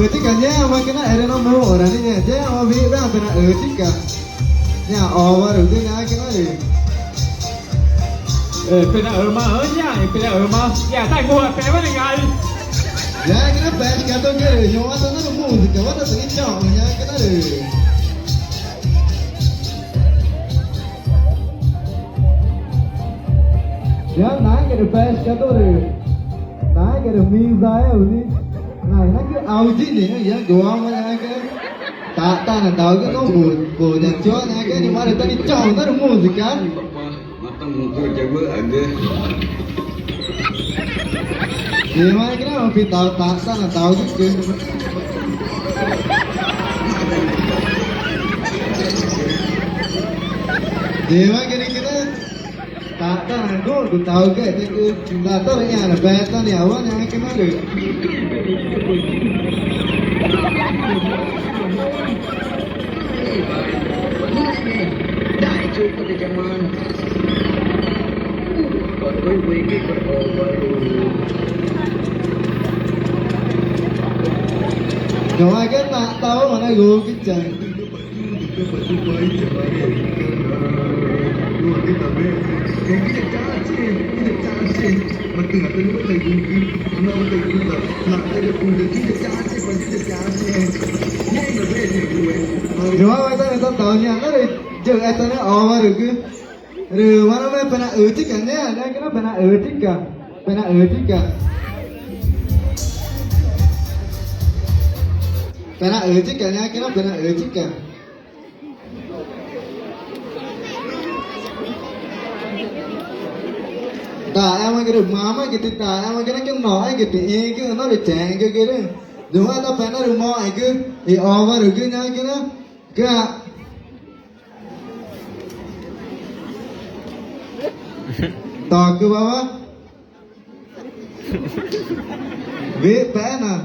tika nya makina ere no mu orani nya je obi ba pena tika nya over udah nya kena re pena mà hơn nha pena mà ya tai mua pe với ngày ya kena bas kato kere yo ata no música wata tani chao nya kena re ya naik ke bas kato re naik ke misa ya uni này nó cứ ao chứ gì nó vậy gùa mà nha cái ta là đầu cái nó buồn nhà chó nha cái nhưng mà người ta đi chọn nó đúng mùi gì cả matang tu jago ada thì mà cái đó mà phi tàu ta là tàu chứ kì thì mà cái này ta là gỗ của tàu cái là tao ở nhà là về tao đèo quá nha cái nó được đại chú có thể chăm ăn còn tôi với cái con bò rồi cái tao mà nó gồ cái trời rồi bây giờ tao tao nhà nó đi chờ ai tao nó over được cứ rồi mà nó mới phải là chứ cả nhá đây cái nó phải là chứ cả phải là chứ cả phải là chứ cả nhá cái nó phải là chứ cả ta em cái được mama cái ta em cái nó cái nói cái nó được chèn cái đó đúng không tao phải nó được mọi cứ thì over được cứ nhá cái nó cái tao cứ baba về bé nè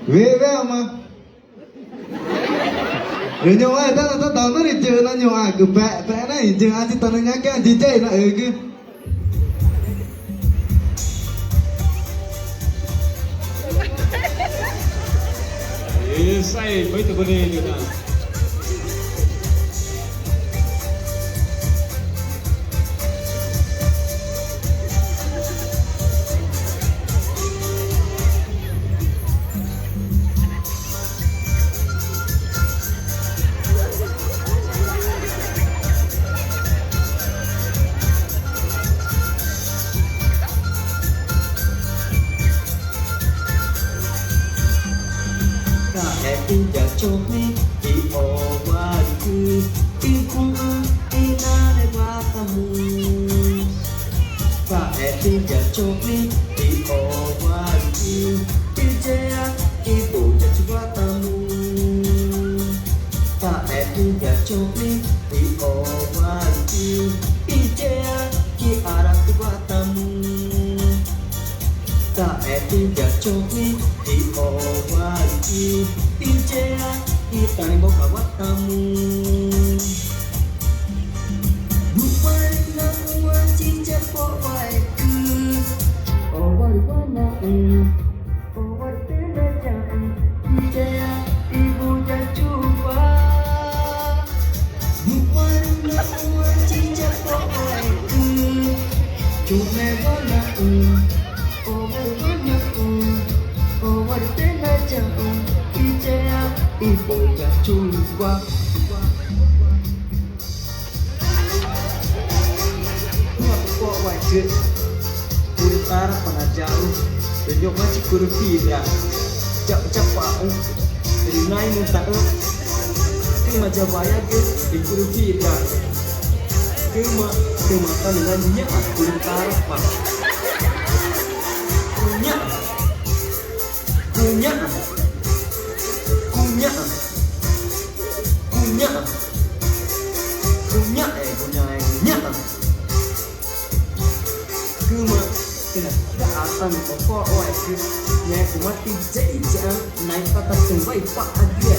về mà rồi nhiều ai ta tao nó đi chơi nó nhiều ai cứ bé này chơi ai thì tao nó nhá cái gì chơi nó cứ sai mấy tụi bên này nữa tidak coklat di obatku ibu ina lewatamu tak tidak coklat di obatku ijaya ibu jatuhatamu tak tidak coklat di obatku ijaya ki arah kebatamu tak tidak coklat di obatku ijaya kita ni bawa kawatamu bukan nama cinta pokokku obat warna obat tenajam ijaya ibu dan cuba bukan nama cinta pokokku cuma warna obat warna obat tenajam ibu yang cuba kok wajib utara pernah jauh dan jauh masih kurvi ya cepat dari naik minta kema jabaya ke di kurvi ya kema kan dengan utara pak punya punya cuma keadaan pokok wajib nyai mati jajan naik patah sembah pak aja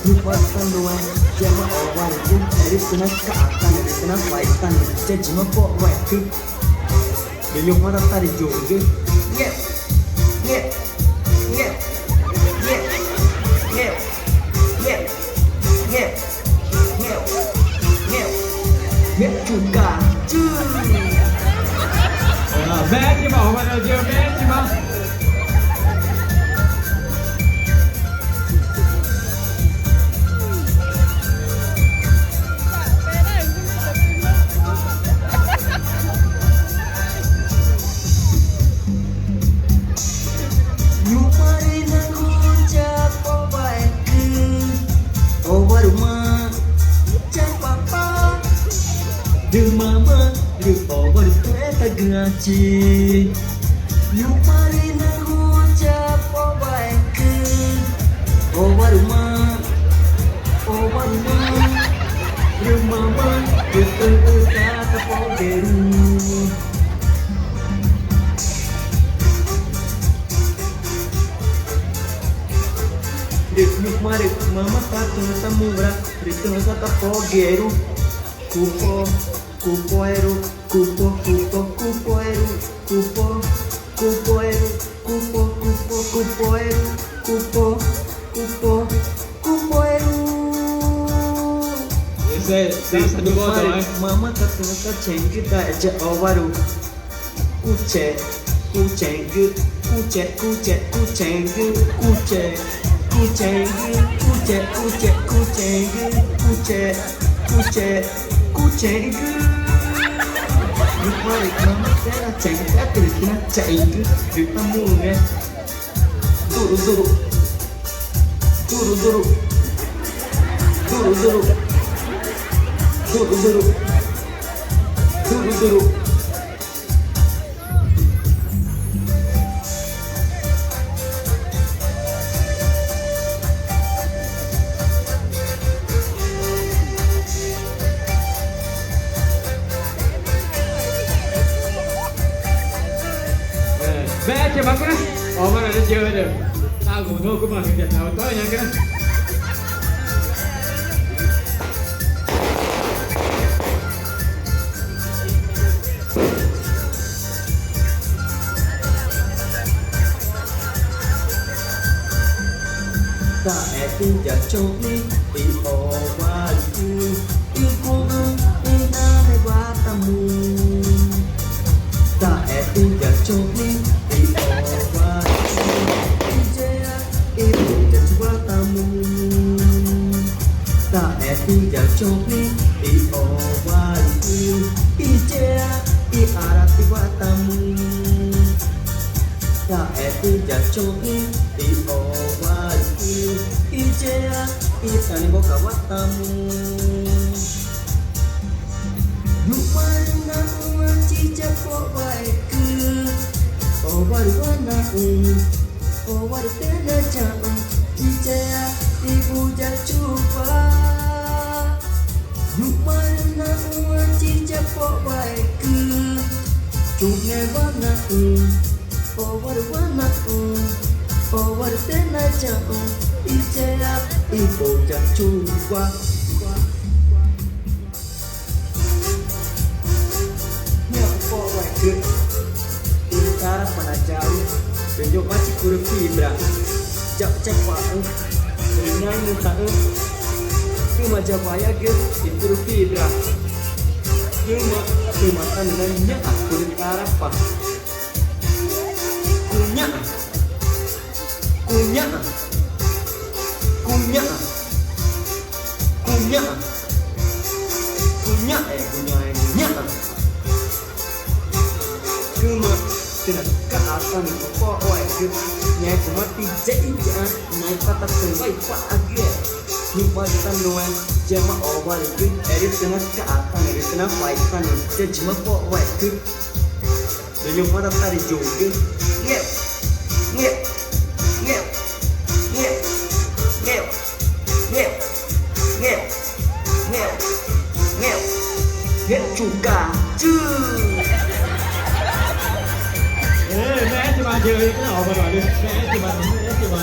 lupakan doa jamaah wajib dari kena keadaan dari kena baikan jadi pokok wajib beliau mana tadi jodoh nge biết juga chứ. Bé chứ bảo mà là chưa bé chứ mà. Gaji Yumari na huja po baike Rumah Rumah Betul kata po geru Dik yumari mama kata tamura Betul kata po geru Kupoeru Mama kata ceng kita aja awaru Kucek Mari mama saya ceng terus nak ceng di tamu ne duru Bé chứ bác á. Mà là nó chơi được. Tao cũng thôi cũng mà việc nào tới nha cái. Ta tidak cumi iowali ikunu inane watamu Ta tidak cumi iowali ijea tidak watamu Ta tidak cumi iowali ijea iarati watamu Ta tidak cumi iowali ijea itani boka watamu Yumarina uacija po baike Owaru wana Owaru tena jam Ijea ibuja chupa Yumarina uacija po baike Chukne wana Owaru wana Owaru tena jam Ijea ibuja chupa Cara penajam Benjok masih kurang fibra Jak cepat Dengan minta Cuma jawaya ke Itu fibra Cuma tandanya Aku dikarapa Kunya Kunya Kunya Kunya Kunya Kunya Cuma Tidak keasan Pokok wajib Nyai kumati jainya Naik kata terbaik Pak Agil Nyupa tanduan Jama awal itu Eri tengah keasan Eri tengah waikan Jajima pok wajib Dan nyupa tadi juga Ngep Ngep Ngep Ngep Ngep Ngep Ngep Ngep Ngep Ngep juga Cuy Bé chứ mà chơi cái nào mà rồi đi. Bé chứ mà